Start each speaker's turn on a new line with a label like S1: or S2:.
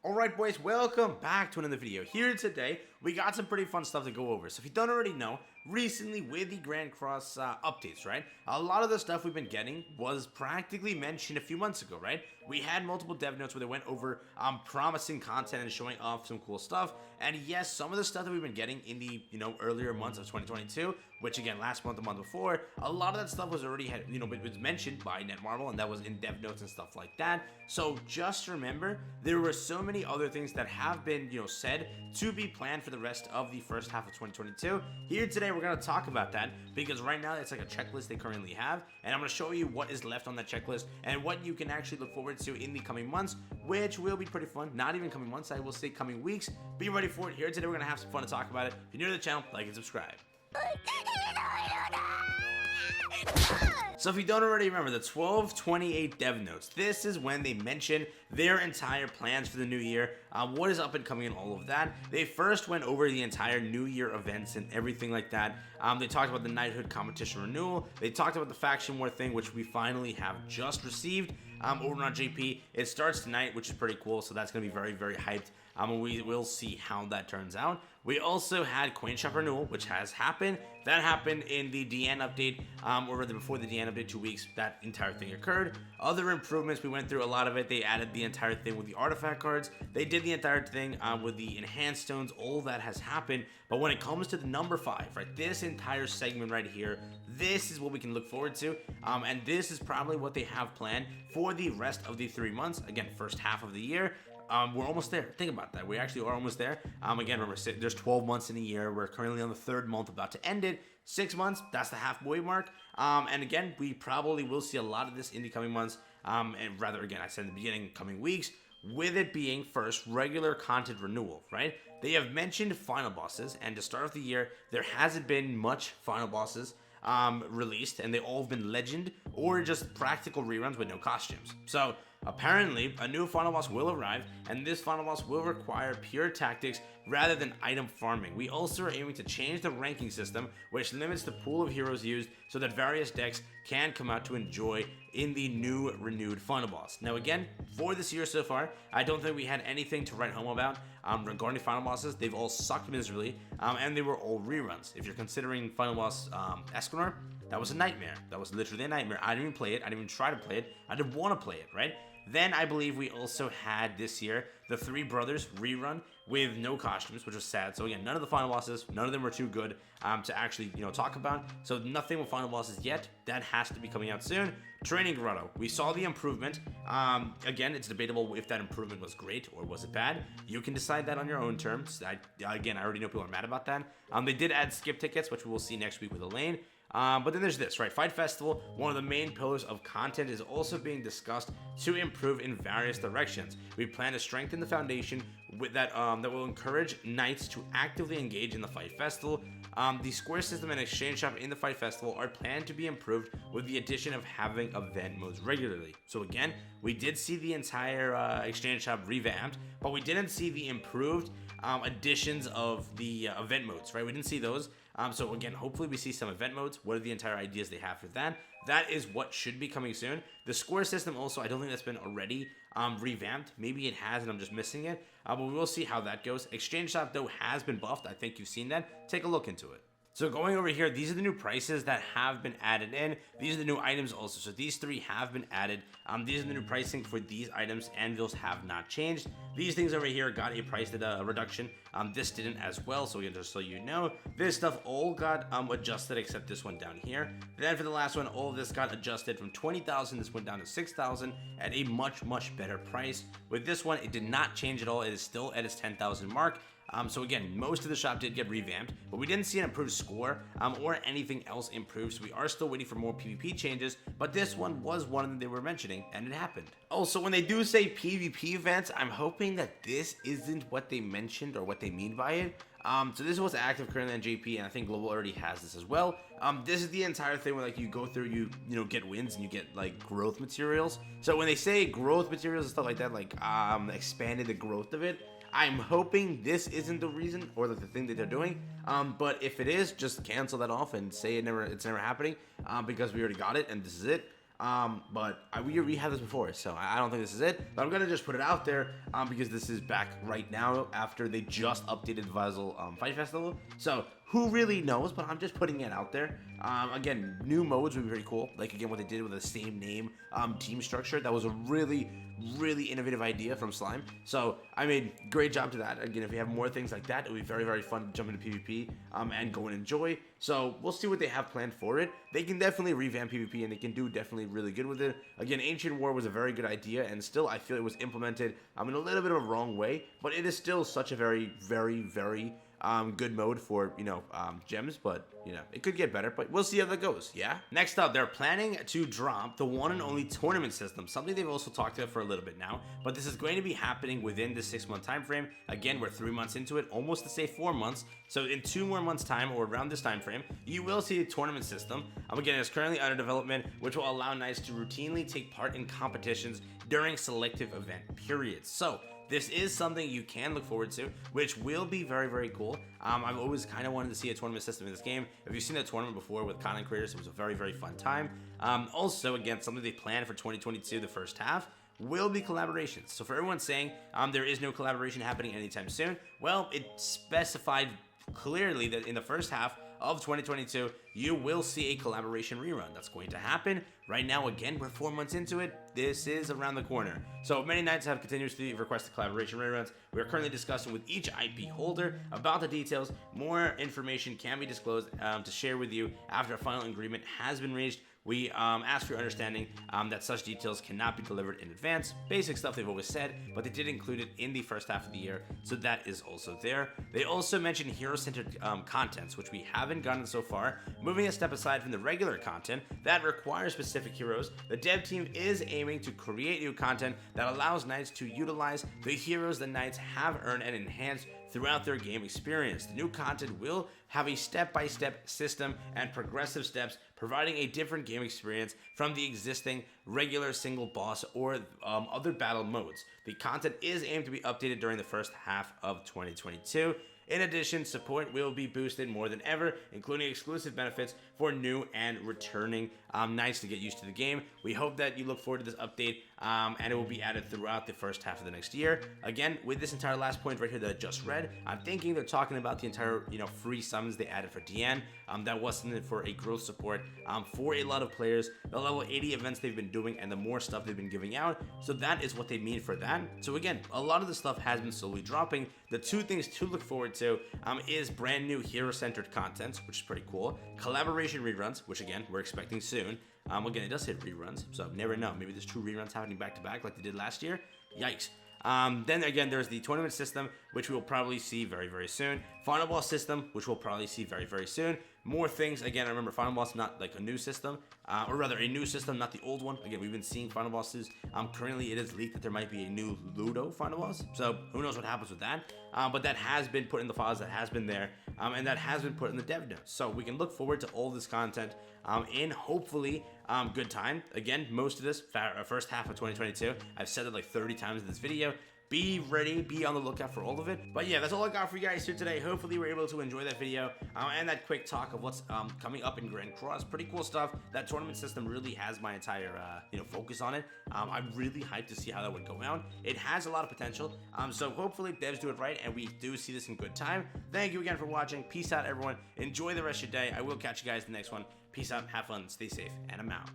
S1: Alright boys, welcome back to another video. Here today, we got some pretty fun stuff to go over. So if you don't already know, recently with the Grand Cross updates, right? A lot of the stuff we've been getting was practically mentioned a few months ago, right? We had multiple dev notes where they went over promising content and showing off some cool stuff. And yes, some of the stuff that we've been getting in the, earlier months of 2022, which again, last month, the month before, a lot of that stuff was already, it was mentioned by NETMARBLE, and that was in dev notes and stuff like that. So just remember, there were so many other things that have been, said to be planned for the rest of the first half of 2022. Here today, we're going to talk about that because right now it's like a checklist they currently have, and I'm going to show you what is left on that checklist and what you can actually look forward to in the coming months, which will be pretty fun. Not even coming months, I will say coming weeks. Be ready for it. Here today, we're going to have some fun to talk about it. If you're new to the channel, like and subscribe. So if you don't already remember, the 1228 dev notes, this is when they mention their entire plans for the new year, what is up and coming and all of that. They first went over the entire new year events and everything like that. They talked about the knighthood competition renewal. They talked about the faction war thing, which we finally have just received over on JP. It starts tonight, which is pretty cool, so that's going to be very, very hyped. We will see how that turns out. We also had Coin Shop renewal, which has happened. That happened in the Diane update, or rather before the Diane update, 2 weeks, that entire thing occurred. Other improvements, we went through a lot of it. They added the entire thing with the artifact cards. They did the entire thing with the enhanced stones. All that has happened. But when it comes to the number 5, right, this entire segment right here, this is what we can look forward to. And this is probably what they have planned for the rest of the 3 months. Again, first half of the year. We're almost there. Think about that. We actually are almost there. Again, remember, there's 12 months in a year. We're currently on the 3rd month, about to end it. 6 months, that's the halfway mark. And again, we probably will see a lot of this in the coming months. And rather, again, I said in the beginning, coming weeks, with it being first regular content renewal, right? They have mentioned final bosses, and to start off the year, there hasn't been much final bosses released, and they all have been legend or just practical reruns with no costumes. So apparently a new final boss will arrive, and this final boss will require pure tactics rather than item farming. We also are aiming to change the ranking system, which limits the pool of heroes used so that various decks can come out to enjoy in the new renewed final boss. Now again, for this year so far, I don't think we had anything to write home about regarding final bosses. They've all sucked miserably, and they were all reruns. If you're considering final boss Estarossa, that was a nightmare. That was literally a nightmare. I didn't even play it. I didn't even try to play it. I didn't want to play it, right? Then I believe we also had this year the Three Brothers rerun with no costumes, which was sad. So again, none of the final bosses, none of them were too good to actually talk about. So nothing with final bosses yet. That has to be coming out soon. Training Grotto, we saw the improvement. Again, it's debatable if that improvement was great or was it bad. You can decide that on your own terms. I already know people are mad about that. They did add skip tickets, which we will see next week with Elaine. But then there's this, right? Fight Festival, one of the main pillars of content, is also being discussed to improve in various directions. We plan to strengthen the foundation with that will encourage knights to actively engage in the Fight Festival. The square system and exchange shop in the Fight Festival are planned to be improved with the addition of having event modes regularly. So again, we did see the entire exchange shop revamped, but we didn't see the improved additions of the event modes, right? We didn't see those. So again, hopefully we see some event modes. What are the entire ideas they have for that? That is what should be coming soon. The score system also, I don't think that's been already revamped. Maybe it has and I'm just missing it. But we will see how that goes. Exchange shop though has been buffed. I think you've seen that. Take a look into it. So going over here, these are the new prices that have been added in. These are the new items also. So these 3 have been added. These are the new pricing for these items, and those have not changed. These things over here got a price reduction. This didn't as well. So again, just so you know, this stuff all got adjusted except this one down here. Then for the last one, all of this got adjusted from 20,000. This went down to 6,000 at a much, much better price. With this one, it did not change at all. It is still at its 10,000 mark. So again, most of the shop did get revamped, but we didn't see an improved score or anything else improved. So we are still waiting for more PvP changes, but this one was one that they were mentioning, and it happened. Also, when they do say PvP events, I'm hoping that this isn't what they mentioned or what they mean by it. So this is what's active currently on JP, and I think Global already has this as well. This is the entire thing where like you go through, you get wins and you get like growth materials. So when they say growth materials and stuff like that, like expanded the growth of it, I'm hoping this isn't the reason or the thing that they're doing. But if it is, just cancel that off and say it's never happening because we already got it and this is it. But we had this before, so I don't think this is it. But I'm gonna just put it out there because this is back right now after they just updated Vassal Fight Festival. So who really knows? But I'm just putting it out there. Again, new modes would be very cool. Like again, what they did with the same name team structure. That was a really innovative idea from Slime. So I mean, great job to that. Again, if we have more things like that, it would be very fun to jump into PvP and go and enjoy. So we'll see what they have planned for it. They can definitely revamp PvP and they can do definitely really good with it. Again, Ancient War was a very good idea, and still I feel it was implemented in a little bit of a wrong way, but it is still such a very good mode for, gems, but, it could get better, but we'll see how that goes, yeah? Next up, they're planning to drop the one and only tournament system, something they've also talked about for a little bit now, but this is going to be happening within the 6-month time frame. Again, we're 3 months into it, almost to say 4 months, so in 2 more months time, or around this time frame, you will see a tournament system. Again, it's currently under development, which will allow Knights to routinely take part in competitions during selective event periods. So this is something you can look forward to, which will be very cool. I've always kind of wanted to see a tournament system in this game. If you've seen a tournament before with content creators, it was a very fun time. Also, again, something they planned for 2022, the first half, will be collaborations. So for everyone saying there is no collaboration happening anytime soon, well, it specified clearly that in the first half of 2022, you will see a collaboration rerun. That's going to happen. Right now, again, we're 4 months into it. This is around the corner. So many Knights have continuously requested collaboration reruns. We are currently discussing with each IP holder about the details. More information can be disclosed to share with you after a final agreement has been reached. We ask for your understanding that such details cannot be delivered in advance. Basic stuff they've always said, but they did include it in the first half of the year, so that is also there. They also mentioned hero-centered contents, which we haven't gotten so far. Moving a step aside from the regular content that requires specific heroes, the dev team is aiming to create new content that allows Knights to utilize the heroes the Knights have earned and enhanced throughout their game experience. The new content will have a step-by-step system and progressive steps, providing a different game experience from the existing regular single boss or other battle modes. The content is aimed to be updated during the first half of 2022. In addition, support will be boosted more than ever, including exclusive benefits for new and returning Knights to get used to the game. We hope that you look forward to this update, and it will be added throughout the first half of the next year. Again, with this entire last point right here that I just read, I'm thinking they're talking about the entire, free summons they added for Diane. That wasn't for a growth support for a lot of players, the level 80 events they've been doing, and the more stuff they've been giving out. So that is what they mean for that. So again, a lot of the stuff has been slowly dropping. The two things to look forward to is brand new hero-centered content, which is pretty cool. Collaboration reruns, which again, we're expecting soon. Again, it does hit reruns, so never know. Maybe there's 2 reruns happening back to back like they did last year. Yikes. Then again, there's the tournament system, which we will probably see very soon. Final boss system, which we'll probably see very soon. More things. Again, I remember Final Boss not like a new system, or rather a new system, not the old one. Again, we've been seeing Final Bosses. Currently, it is leaked that there might be a new Ludo Final Boss. So who knows what happens with that? But that has been put in the files, that has been there, and that has been put in the dev notes. So we can look forward to all this content in hopefully good time. Again, most of this first half of 2022. I've said it like 30 times in this video. Be ready, be on the lookout for all of it. But yeah, that's all I got for you guys here today. Hopefully you were able to enjoy that video and that quick talk of what's coming up in Grand Cross. Pretty cool stuff. That tournament system really has my entire focus on it. I'm really hyped to see how that would go out. It has a lot of potential. So hopefully devs do it right and we do see this in good time. Thank you again for watching. Peace out, everyone. Enjoy the rest of your day. I will catch you guys in the next one. Peace out, have fun, stay safe, and I'm out.